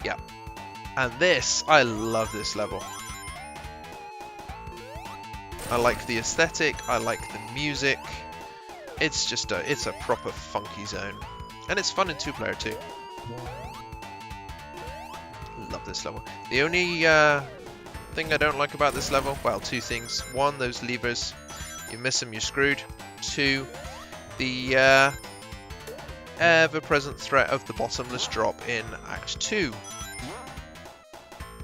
Yeah. And this, I love this level. I like the aesthetic, I like the music. It's just it's a proper funky zone. And it's fun in 2-player too. Love this level. The only thing I don't like about this level, well, two things. One, those levers. You miss them, you're screwed. Two, the ever-present threat of the bottomless drop in Act 2.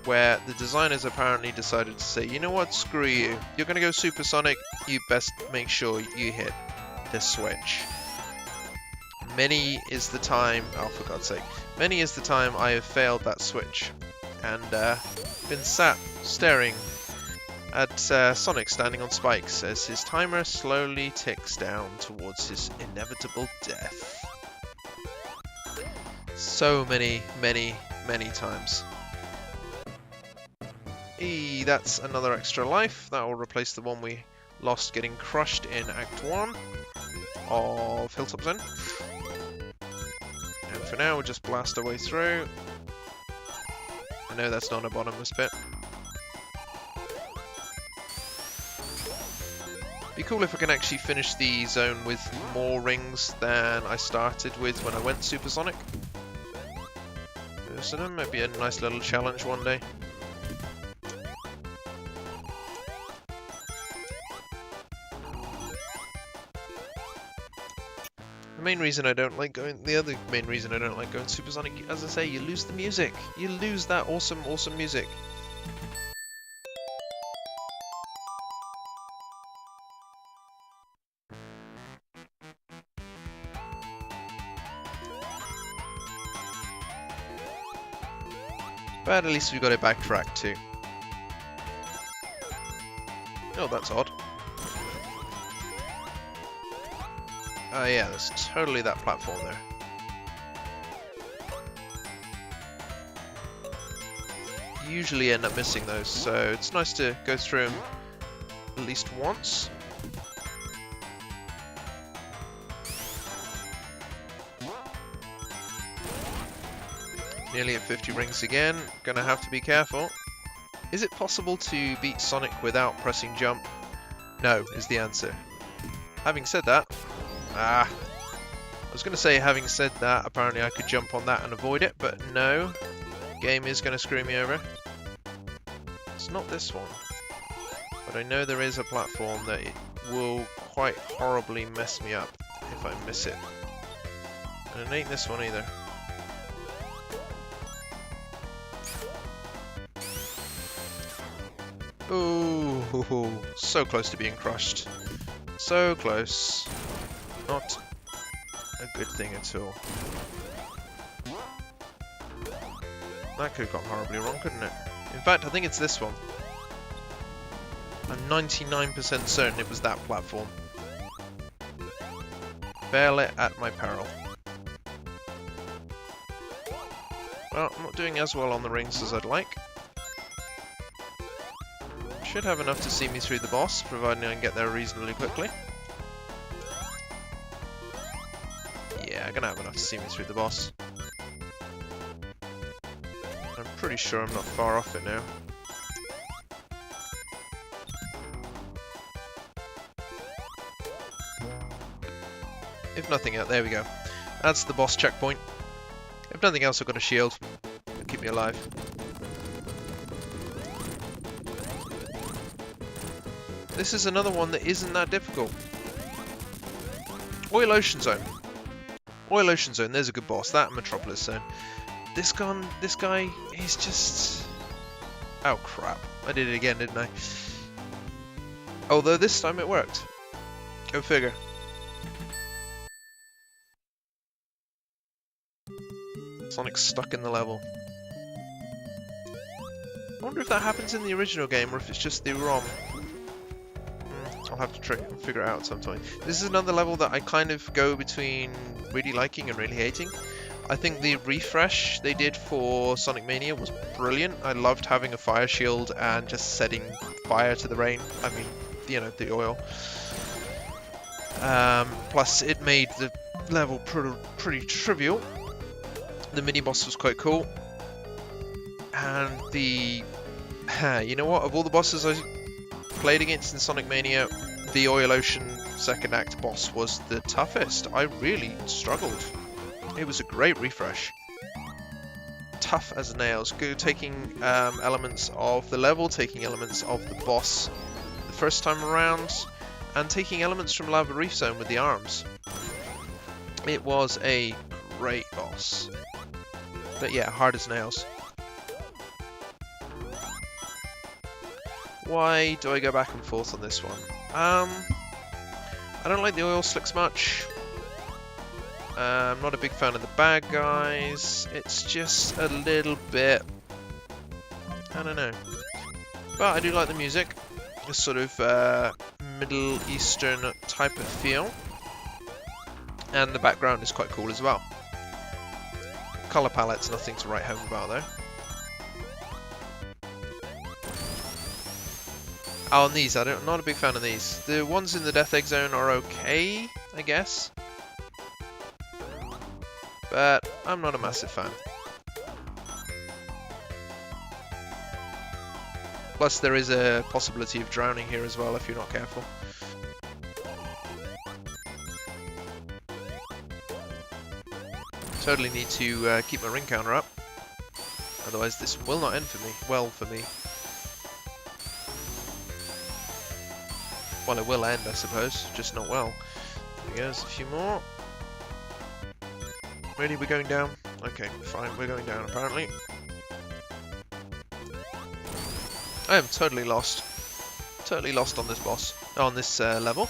Where the designers apparently decided to say, you know what, screw you. You're going to go supersonic, you best make sure you hit this switch. Many is the time, oh for God's sake, many is the time I have failed that switch and been sat staring at Sonic standing on spikes as his timer slowly ticks down towards his inevitable death. So many times. That's another extra life. That will replace the one we lost getting crushed in Act 1 of Hilltop Zone. And for now, we'll just blast our way through. I know that's not a bottomless pit. Be cool if I can actually finish the zone with more rings than I started with when I went supersonic. So that might be a nice little challenge one day. The main reason I don't like going, the other main reason I don't like going supersonic, as I say, you lose the music. You lose that awesome music. But at least we got it backtracked too. Oh, that's odd. Oh yeah, there's totally that platform there. Usually end up missing those, so it's nice to go through them at least once. Nearly at 50 rings again, gonna have to be careful. Is it possible to beat Sonic without pressing jump? No, is the answer. Having said that, I was going to say, having said that, apparently I could jump on that and avoid it, but no. Game is going to screw me over. It's not this one. But I know there is a platform that it will quite horribly mess me up if I miss it. And it ain't this one either. Ooh, so close to being crushed. So close. Not a good thing at all. That could have gone horribly wrong, couldn't it? In fact, I think it's this one. I'm 99% certain it was that platform. Fail it at my peril. Well, I'm not doing as well on the rings as I'd like. Should have enough to see me through the boss, providing I can get there reasonably quickly. Yeah, I'm gonna have enough to see me through the boss. I'm pretty sure I'm not far off it now. If nothing else, there we go. That's the boss checkpoint. If nothing else, I've got a shield. It'll keep me alive. This is another one that isn't that difficult. Oil Ocean Zone. Oil Ocean Zone, there's a good boss. That and Metropolis Zone. This guy, he's just... Oh crap, I did it again, didn't I? Although this time it worked. Go figure. Sonic's stuck in the level. I wonder if that happens in the original game or if it's just the ROM. I'll have to try and figure it out sometime. This is another level that I kind of go between really liking and really hating. I think the refresh they did for Sonic Mania was brilliant. I loved having a fire shield and just setting fire to the rain. I mean, you know, the oil. Plus, it made the level pretty trivial. The mini-boss was quite cool. And the... you know what? Of all the bosses I played against in Sonic Mania, the Oil Ocean second act boss was the toughest. I really struggled. It was a great refresh. Tough as nails. Good, taking elements of the level, taking elements of the boss the first time around, and taking elements from Lava Reef Zone with the arms. It was a great boss. But yeah, hard as nails. Why do I go back and forth on this one? I don't like the oil slicks much. I'm not a big fan of the bad guys. It's just a little bit... I don't know. But I do like the music. This sort of Middle Eastern type of feel. And the background is quite cool as well. Colour palette's nothing to write home about though. Oh, and these, I'm not a big fan of these. The ones in the Death Egg Zone are okay, I guess. But I'm not a massive fan. Plus there is a possibility of drowning here as well if you're not careful. Totally need to keep my ring counter up. Otherwise this will not end for me. Well, for me. Well, it will end, I suppose, just not well. There goes a few more. Really, we're going down? Okay, fine, we're going down apparently. I am totally lost. Totally lost on this boss, on this level.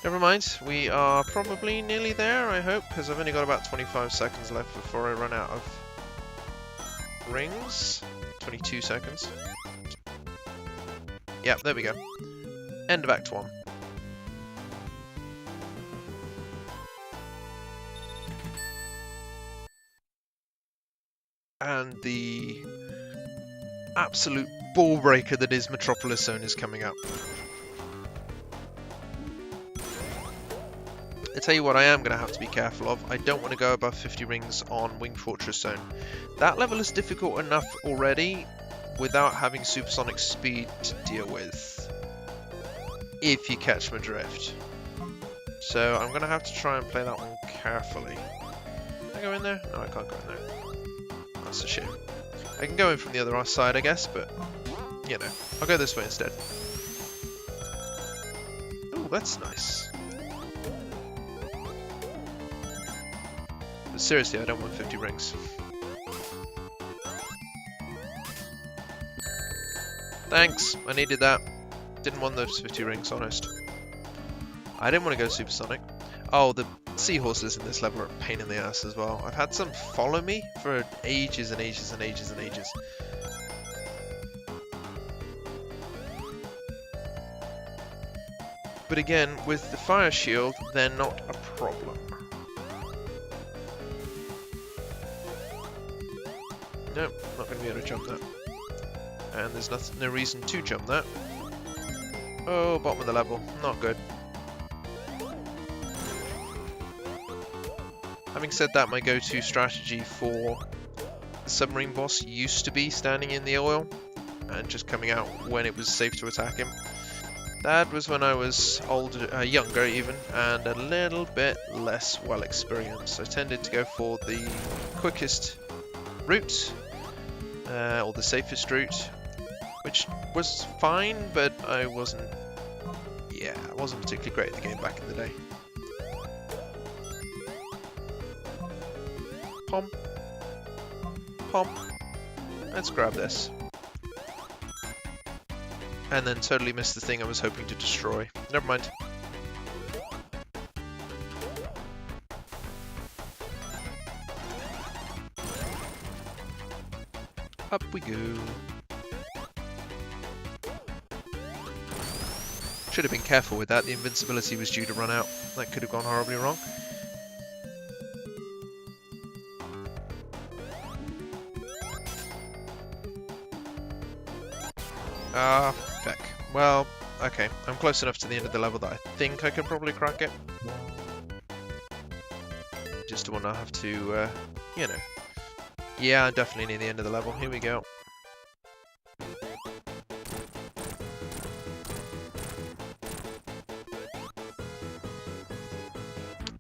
Never mind, we are probably nearly there, I hope, because I've only got about 25 seconds left before I run out of rings. 22 seconds. Yep, there we go. End of Act 1. And the absolute ball breaker that is Metropolis Zone is coming up. I tell you what I am going to have to be careful of. I don't want to go above 50 rings on Wing Fortress Zone. That level is difficult enough already without having supersonic speed to deal with. If you catch my drift. So I'm going to have to try and play that one carefully. Can I go in there? No, I can't go in there. That's a shame. I can go in from the other side, I guess, but, you know, I'll go this way instead. Ooh, that's nice. But seriously, I don't want 50 rings. Thanks, I needed that. Didn't want those 50 rings, honest. I didn't want to go supersonic. Oh, the seahorses in this level are a pain in the ass as well. I've had some follow me for ages and ages and ages and ages. But again, with the fire shield, they're not a problem. Nope, not going to be able to jump that. And there's no reason to jump that. Oh, bottom of the level. Not good. Having said that, my go-to strategy for the submarine boss used to be standing in the oil and just coming out when it was safe to attack him. That was when I was older, younger even, and a little bit less well experienced. I tended to go for the quickest route, or the safest route, which was fine, but I wasn't particularly great at the game back in the day. Pom. Pom. Let's grab this. And then totally missed the thing I was hoping to destroy. Never mind. Up we go. Should have been careful with that. The invincibility was due to run out. That could have gone horribly wrong. Ah, feck. Well, okay. I'm close enough to the end of the level that I think I can probably crack it. Just want to have to, you know. Yeah, I'm definitely near the end of the level. Here we go.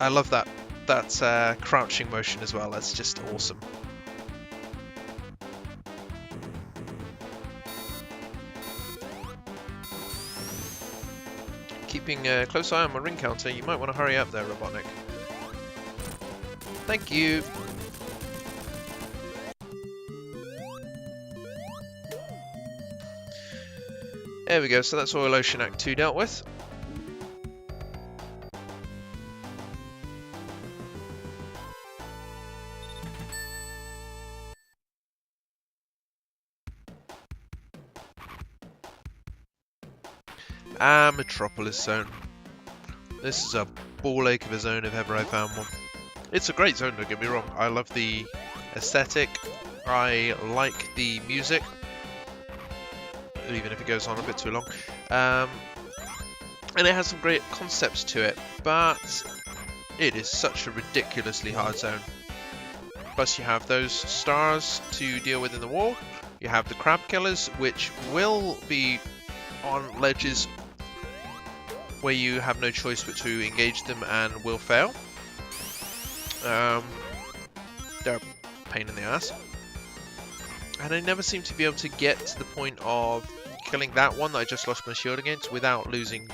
I love that crouching motion as well. That's just awesome. Keeping a close eye on my ring counter. You might want to hurry up there, Robotnik. Thank you. There we go. So that's Oil Ocean Act 2 dealt with. Metropolis zone. This is a ball ache of a zone if ever I found one. It's a great zone, don't get me wrong. I love the aesthetic. I like the music, even if it goes on a bit too long. And it has some great concepts to it, but it is such a ridiculously hard zone. Plus you have those stars to deal with in the wall. You have the crab killers, which will be on ledges where you have no choice but to engage them and will fail. They're a pain in the ass. And I never seem to be able to get to the point of killing that one that I just lost my shield against without losing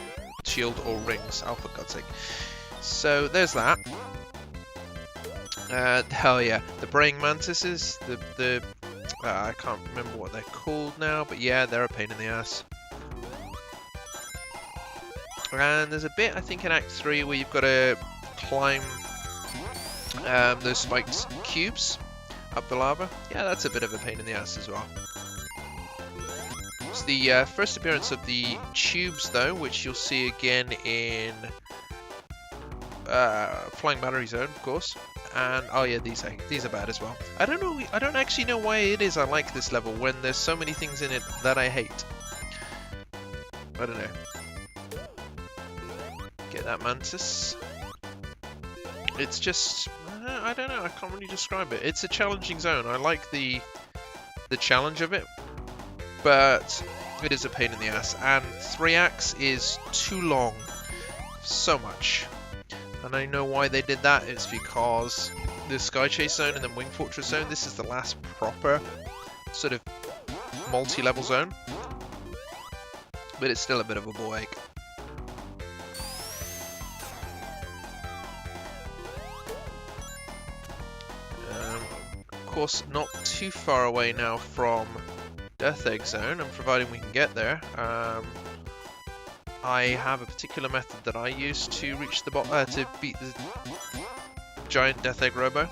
shield or rings. Oh, for God's sake. So there's that. Hell yeah. The praying mantises, I can't remember what they're called now, but yeah, they're a pain in the ass. And there's a bit, I think, in Act 3 where you've got to climb those spiked cubes up the lava. Yeah, that's a bit of a pain in the ass as well. It's the first appearance of the tubes, though, which you'll see again in Flying Battery Zone, of course. And oh yeah, these are bad as well. I don't know. I don't actually know why it is I like this level when there's so many things in it that I hate. I don't know. Get that mantis. It's just, I don't know, I can't really describe it. It's a challenging zone. I like the challenge of it, but it is a pain in the ass. And 3 acts is too long. So much. And I know why they did that. It's because the Sky Chase zone and then Wing Fortress zone, this is the last proper sort of multi-level zone. But it's still a bit of a ball ache. Of course, not too far away now from Death Egg Zone, and providing we can get there, I have a particular method that I use to reach the to beat the giant Death Egg Robo.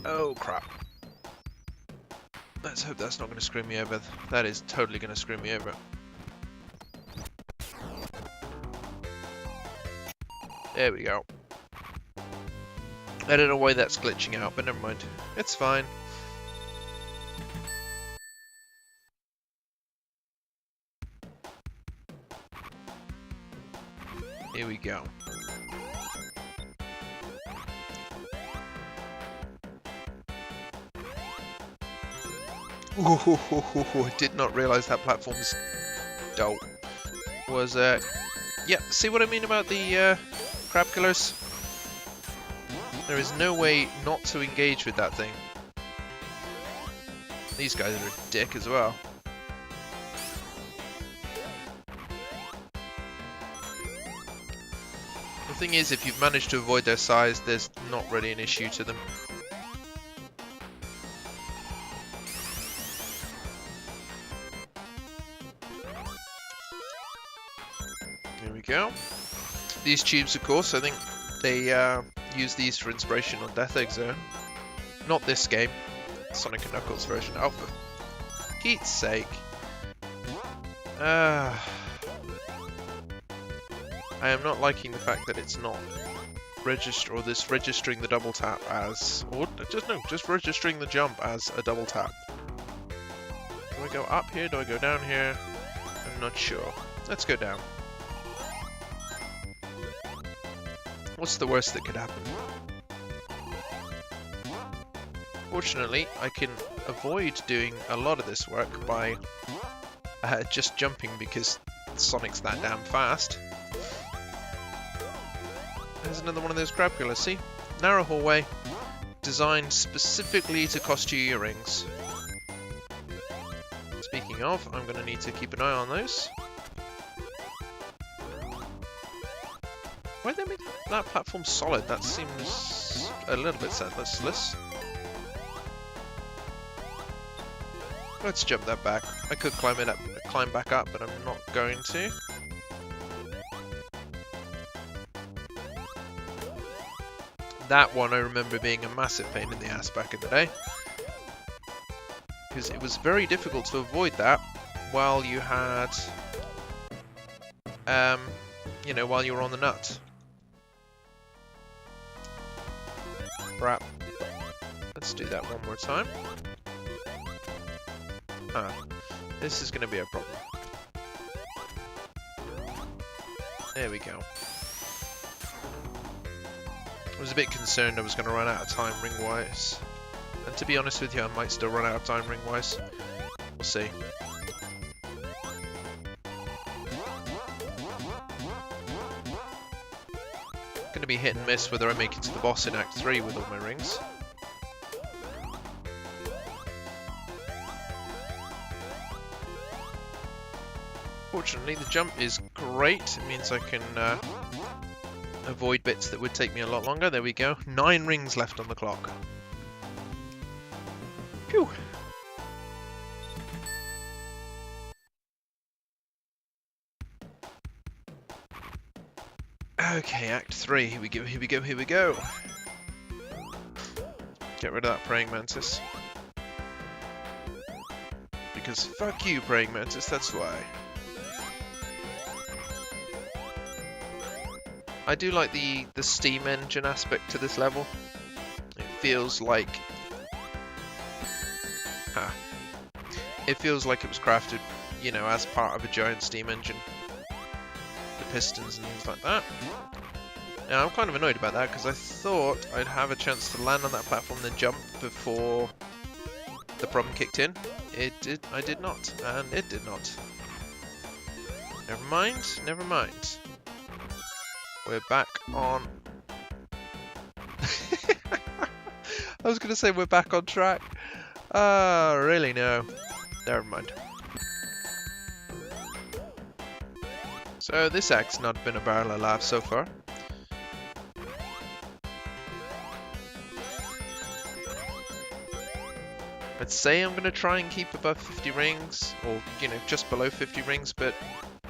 Oh crap! Let's hope that's not going to screw me over. That is totally going to screw me over. There we go. I don't know why that's glitching out, but never mind. It's fine. Here we go. Ooh, I did not realize that platform's dope. Was yeah, see what I mean about the crab killers? There is no way not to engage with that thing. These guys are a dick as well. The thing is, if you've managed to avoid their size, there's not really an issue to them. Here we go. These tubes, of course, I think they use these for inspiration on Death Egg Zone. Not this game. Sonic & Knuckles version. Oh, for Pete's sake. I am not liking the fact that it's not registering the double tap as, or just registering the jump as a double tap. Do I go up here? Do I go down here? I'm not sure. Let's go down. What's the worst that could happen? Fortunately, I can avoid doing a lot of this work by just jumping because Sonic's that damn fast. there's another one of those crab killers. See? Narrow hallway, designed specifically to cost you your rings. Speaking of, I'm going to need to keep an eye on those. Why did they make that platform solid? That seems a little bit senseless. Let's jump that back. I could climb back up, but I'm not going to. That one I remember being a massive pain in the ass back in the day. Because it was very difficult to avoid that while you had, you know, while you were on the nut. Crap. Let's do that one more time. Ah, this is going to be a problem. There we go. I was a bit concerned I was going to run out of time ring-wise. And to be honest with you, I might still run out of time ring-wise. We'll see. Going to be hit and miss whether I make it to the boss in Act 3 with all my rings. Fortunately, the jump is great. It means I can avoid bits that would take me a lot longer. There we go. 9 rings left on the clock. Phew. Okay, Act 3. Here we go, here we go, here we go. Get rid of that praying mantis. Because fuck you, praying mantis, that's why. I do like the steam engine aspect to this level. It feels like... It feels like it was crafted, you know, as part of a giant steam engine. The pistons and things like that. Now, I'm kind of annoyed about that because I thought I'd have a chance to land on that platform and then jump before the problem kicked in. I did not, and it did not. Never mind, never mind. We're back on... I was going to say we're back on track. Really no. Never mind. So this act's not been a barrel of laughs so far. I'd say I'm going to try and keep above 50 rings, or, you know, just below 50 rings, but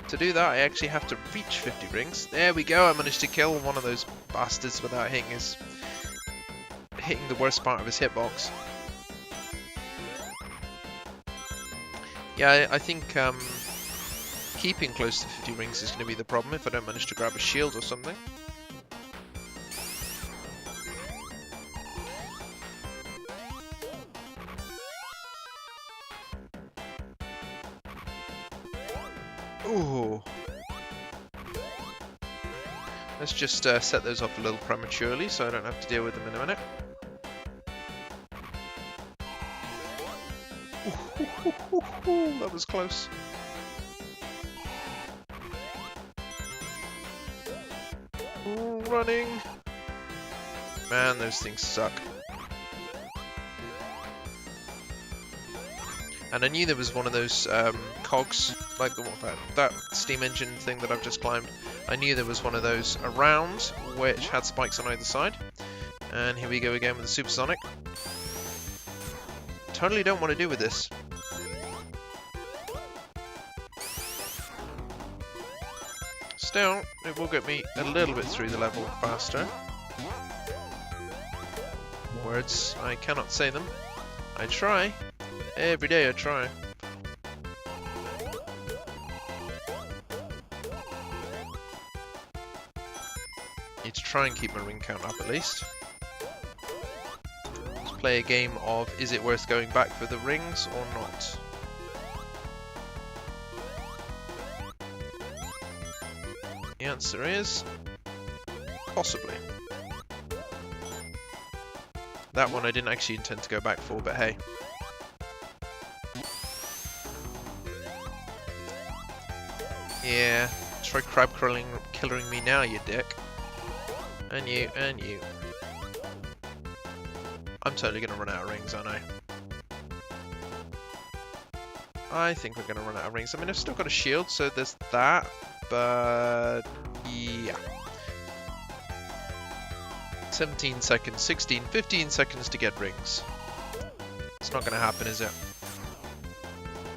to do that I actually have to reach 50 rings. There we go, I managed to kill one of those bastards without hitting the worst part of his hitbox. Yeah, I think keeping close to 50 rings is going to be the problem if I don't manage to grab a shield or something. Ooh. Let's just set those off a little prematurely so I don't have to deal with them in a minute. Ooh, that was close. Ooh, running. Man, those things suck. And I knew there was one of those cogs, like that steam engine thing that I've just climbed. I knew there was one of those around, which had spikes on either side. And here we go again with the supersonic. Totally don't want to do with this. Still, it will get me a little bit through the level faster. Words, I cannot say them. I try. Every day I try. Need to try and keep my ring count up at least. Let's play a game of is it worth going back for the rings or not? The answer is possibly. That one I didn't actually intend to go back for, but hey. Yeah, try crab killering me now, you dick. And you, and you. I'm totally going to run out of rings, aren't I? I think we're going to run out of rings. I mean, I've still got a shield, so there's that, but yeah. 17 seconds, 16, 15 seconds to get rings. It's not going to happen, is it?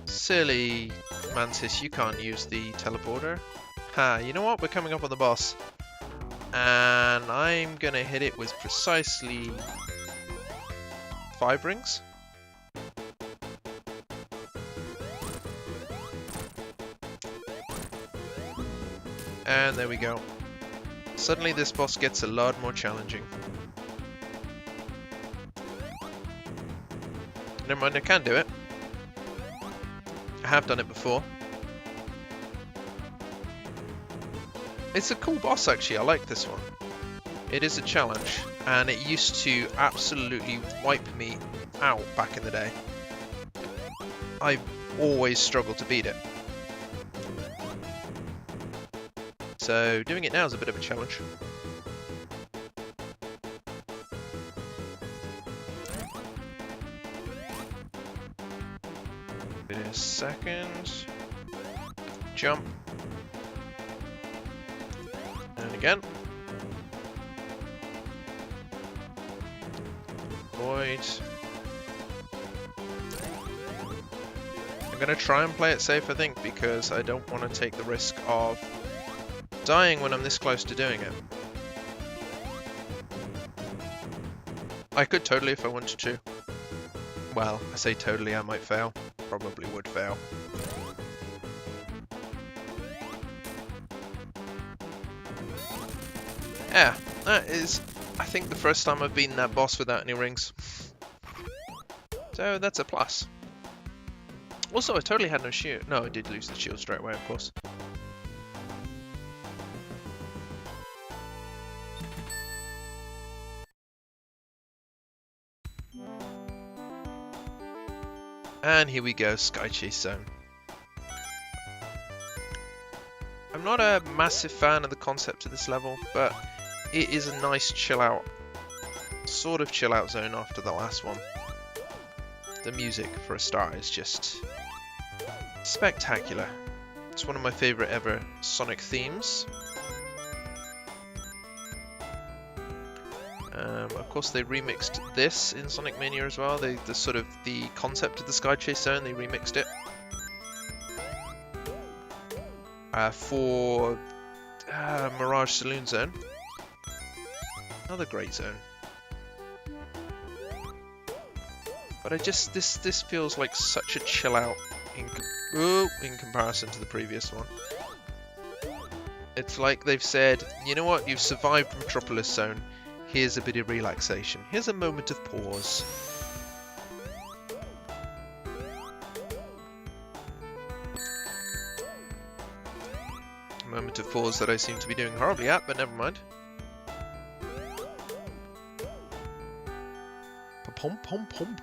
Silly Mantis, you can't use the teleporter. Ha, you know what? We're coming up on the boss. And I'm going to hit it with precisely 5 rings. And there we go. Suddenly this boss gets a lot more challenging. Never mind, I can do it. I have done it before. It's a cool boss actually, I like this one. It is a challenge, and it used to absolutely wipe me out back in the day. I always struggled to beat it. So doing it now is a bit of a challenge. Wait a second. Jump. And again. Void. I'm going to try and play it safe, I think, because I don't want to take the risk of dying when I'm this close to doing it. I could totally if I wanted to. Well, I say totally, I might fail. Probably would fail. Yeah, that is, I think, the first time I've beaten that boss without any rings. So that's a plus. Also, I totally had no shield. No, I did lose the shield straight away, of course. And here we go, Sky Chase Zone. I'm not a massive fan of the concept of this level, but it is a nice chill out, sort of chill out zone after the last one. The music, for a start, is just spectacular. It's one of my favourite ever Sonic themes. Of course, they remixed this in Sonic Mania as well. The concept of the Sky Chase Zone, they remixed it for Mirage Saloon Zone. Another great zone. But this feels like such a chill out in comparison to the previous one. It's like they've said, you know what, you've survived Metropolis Zone. Here's a bit of relaxation. Here's a moment of pause. A moment of pause that I seem to be doing horribly at, but never mind. Pom pom pom.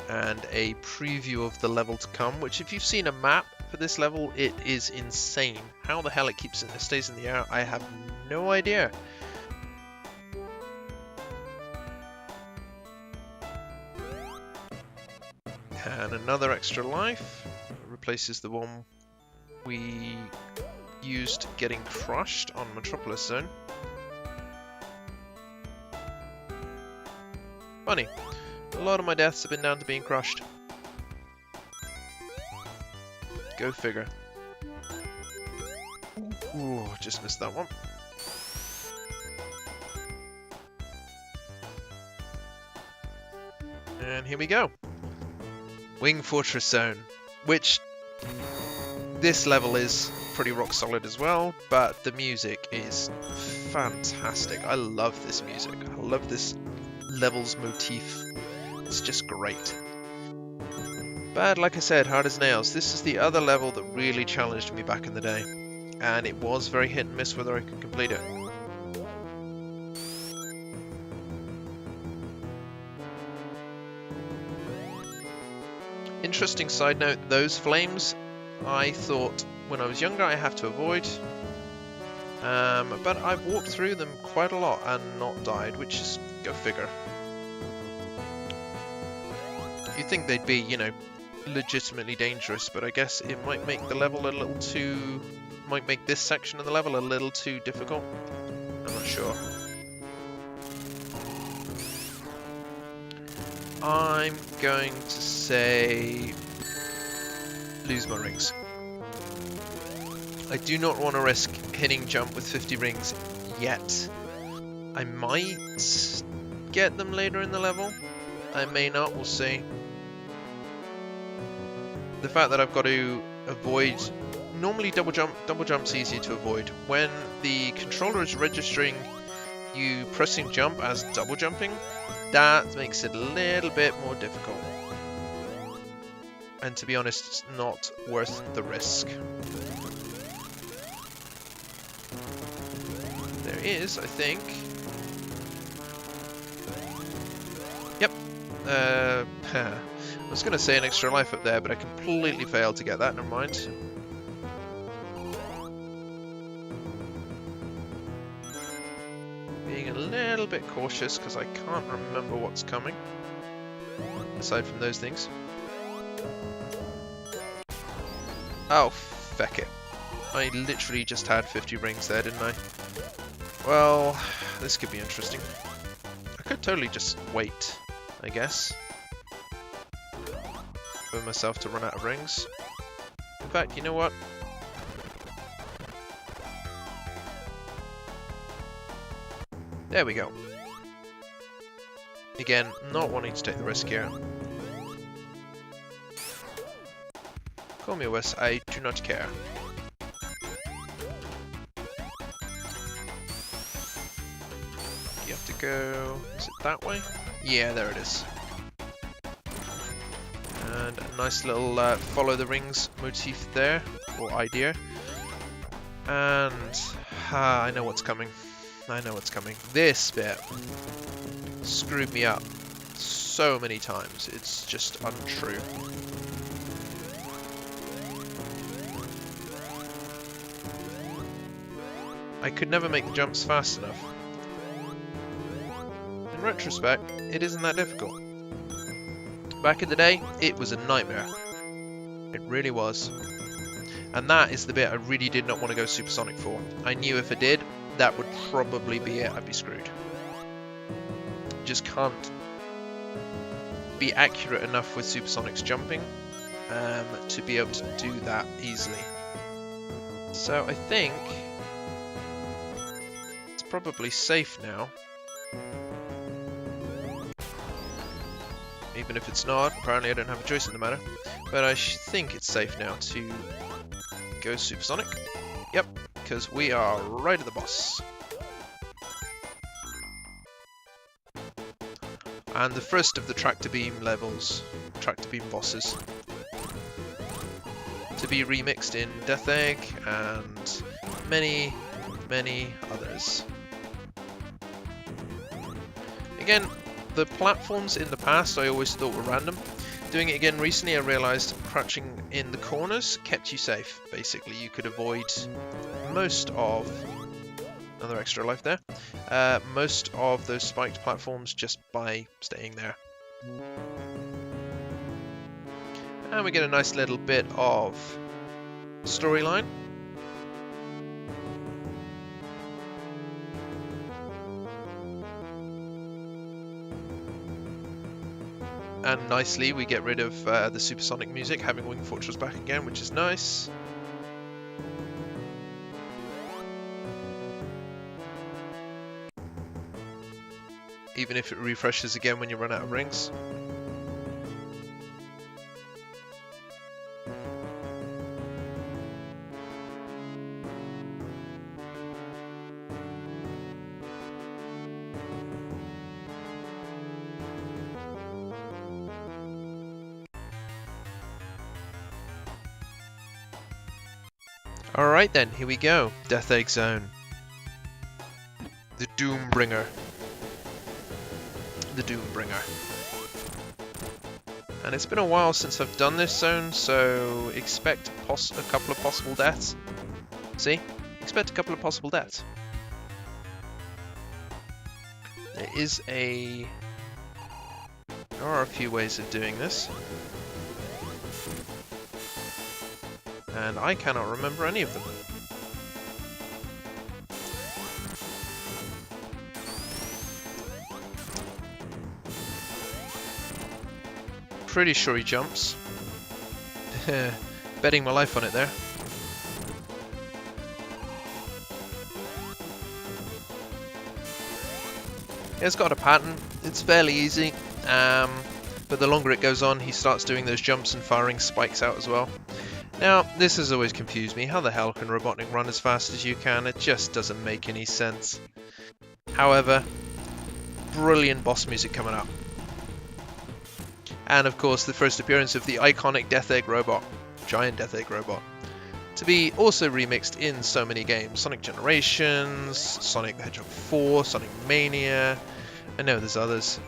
And a preview of the level to come, which if you've seen a map for this level, it is insane. How the hell it stays in the air, I have no idea. And another extra life replaces the one we used getting crushed on Metropolis Zone. Funny. A lot of my deaths have been down to being crushed. Go figure. Ooh, just missed that one. And here we go. Wing Fortress Zone, which this level is pretty rock solid as well, but the music is fantastic. I love this music. I love this level's motif. It's just great. But like I said, hard as nails. This is the other level that really challenged me back in the day. And it was very hit and miss whether I could complete it. Interesting side note, those flames, I thought when I was younger I have to avoid. But I've walked through them quite a lot and not died, which is, go figure. You'd think they'd be, you know, legitimately dangerous, but I guess it might make the level a little too... might make this section of the level a little too difficult. I'm not sure. I'm going to say... lose my rings. I do not want to risk hitting jump with 50 rings yet. I might get them later in the level. I may not, we'll see. The fact that I've got to avoid... normally double jump's easier to avoid. When the controller is registering you pressing jump as double jumping, that makes it a little bit more difficult. And to be honest, it's not worth the risk. There is, I think. Yep. I was going to say an extra life up there, but I completely failed to get that. Never mind. Being a little bit cautious because I can't remember what's coming. Aside from those things. Oh, feck it. I literally just had 50 rings there, didn't I? Well, this could be interesting. I could totally just wait, I guess. For myself to run out of rings. In fact, you know what? There we go. Again, not wanting to take the risk here. Call me Wes, I do not care. You have to go... is it that way? Yeah, there it is. And a nice little follow the rings motif there, or idea. And I know what's coming. I know what's coming. This bit screwed me up so many times. It's just untrue. I could never make the jumps fast enough. In retrospect, it isn't that difficult. Back in the day, it was a nightmare. It really was. And that is the bit I really did not want to go supersonic for. I knew if I did, that would probably be it. I'd be screwed. Just can't be accurate enough with supersonics jumping to be able to do that easily. So I think it's probably safe now. Even if it's not, apparently I don't have a choice in the matter. But I think it's safe now to go supersonic. Yep, because we are right at the boss. And the first of the tractor beam levels, tractor beam bosses, to be remixed in Death Egg and many, many others. Again, the platforms in the past I always thought were random. Doing it again recently, I realised crouching in the corners kept you safe. Basically, you could avoid most of... another extra life there. Most of those spiked platforms just by staying there. And we get a nice little bit of storyline. And nicely we get rid of the supersonic music, having Wing Fortress back again, which is nice. Even if it refreshes again when you run out of rings. Alright then, here we go. Death Egg Zone. The Doombringer. The Doombringer. And it's been a while since I've done this zone, so expect a couple of possible deaths. See? Expect a couple of possible deaths. There are a few ways of doing this. And I cannot remember any of them. Pretty sure he jumps. Betting my life on it there. It's got a pattern. It's fairly easy. But the longer it goes on, he starts doing those jumps and firing spikes out as well. Now, this has always confused me. How the hell can Robotnik run as fast as you can? It just doesn't make any sense. However, brilliant boss music coming up. And of course, the first appearance of the iconic Death Egg robot, giant Death Egg robot, to be also remixed in so many games. Sonic Generations, Sonic the Hedgehog 4, Sonic Mania, I know there's others.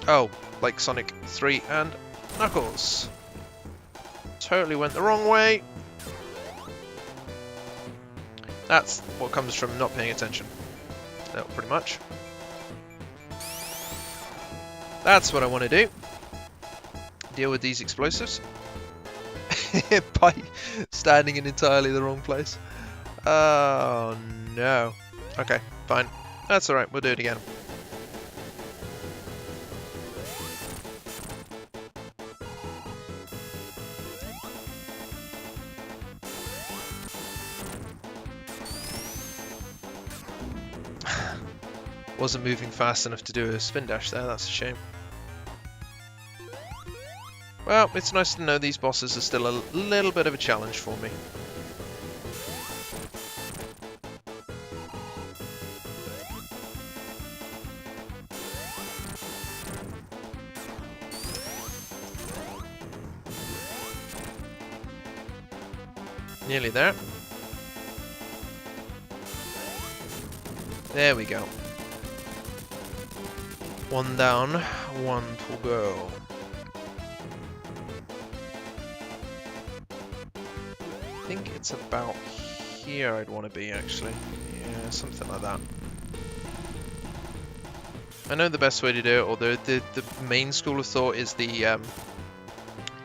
Oh, like Sonic 3 and Knuckles. Totally went the wrong way. That's what comes from not paying attention. No, pretty much. That's what I want to do. Deal with these explosives. By standing in entirely the wrong place. Oh no. Okay, fine. That's alright, we'll do it again. Wasn't moving fast enough to do a spin dash there, that's a shame. Well, it's nice to know these bosses are still a little bit of a challenge for me. Nearly there. There we go. One down, one to go. I think it's about here I'd want to be, actually. Yeah, something like that. I know the best way to do it, or the main school of thought is the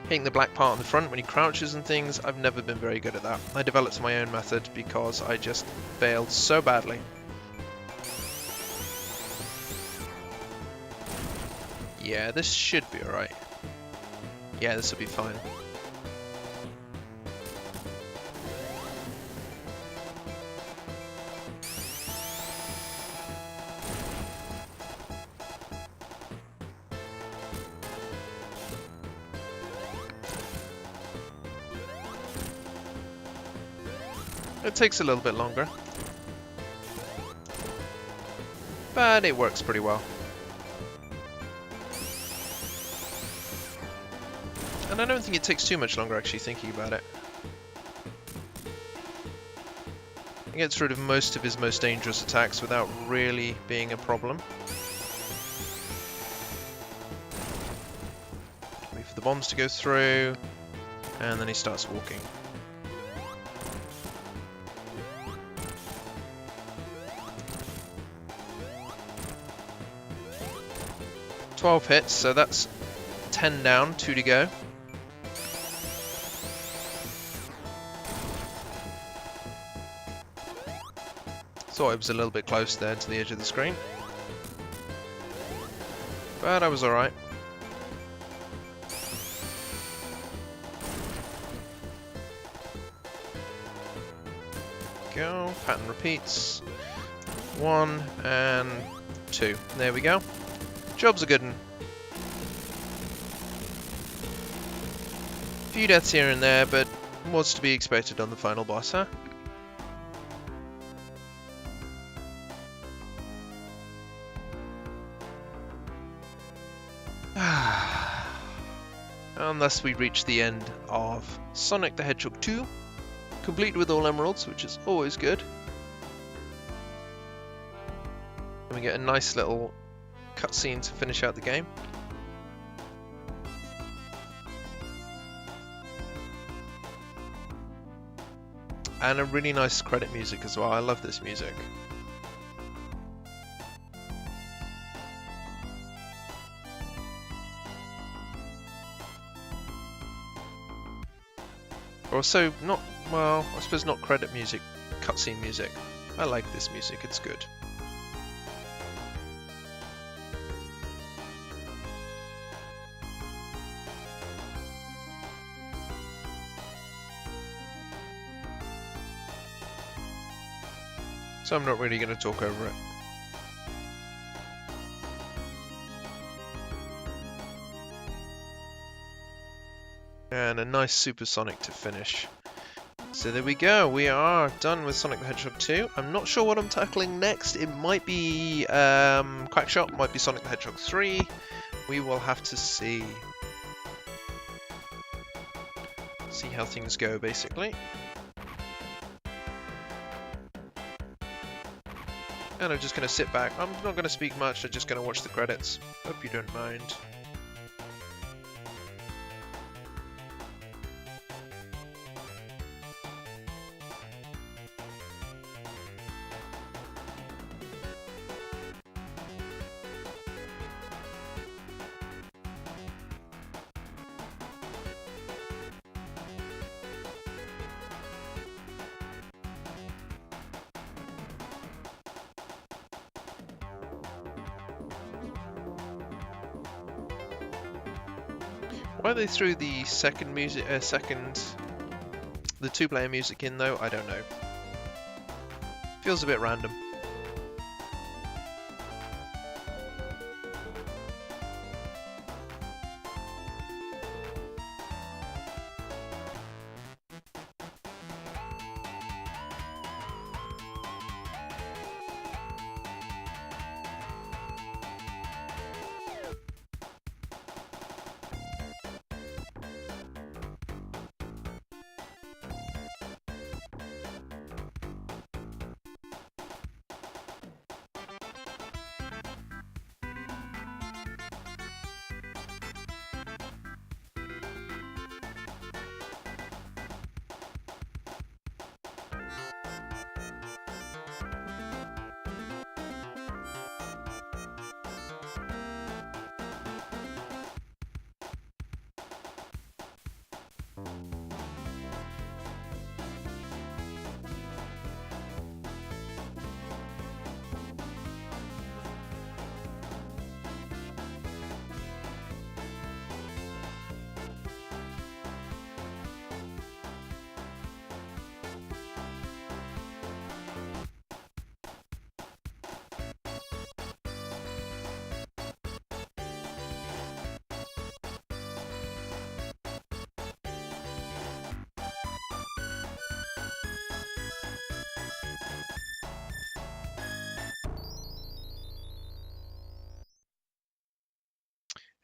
hitting the black part on the front when he crouches and things. I've never been very good at that. I developed my own method because I just failed so badly. Yeah, this should be alright. Yeah, this will be fine. It takes a little bit longer, but it works pretty well. And I don't think it takes too much longer, actually, thinking about it. He gets rid of most of his most dangerous attacks without really being a problem. Wait for the bombs to go through, and then he starts walking. $12 hits, so that's 10 down, 2 to go. Thought it was a little bit close there to the edge of the screen, but I was alright. Go, pattern repeats. 1 and 2. There we go. Job's a good one. Few deaths here and there, but what's to be expected on the final boss, huh? And thus we reach the end of Sonic the Hedgehog 2, complete with all emeralds, which is always good. And we get a nice little cutscene to finish out the game. And a really nice credit music as well. I love this music. Also, not, well, I suppose not credit music, cutscene music. I like this music, it's good. So I'm not really going to talk over it. And a nice supersonic to finish. So there we go, we are done with Sonic the Hedgehog 2. I'm not sure what I'm tackling next. It might be Quackshot, might be Sonic the Hedgehog 3. We will have to see. See how things go, basically. And I'm just going to sit back. I'm not going to speak much, I'm just going to watch the credits. Hope you don't mind. Why they threw the second music, the two-player music in though, I don't know. Feels a bit random.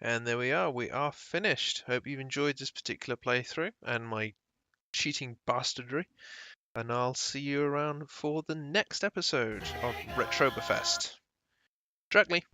And there we are finished. Hope you've enjoyed this particular playthrough and my cheating bastardry. And I'll see you around for the next episode of Retroberfest. Directly.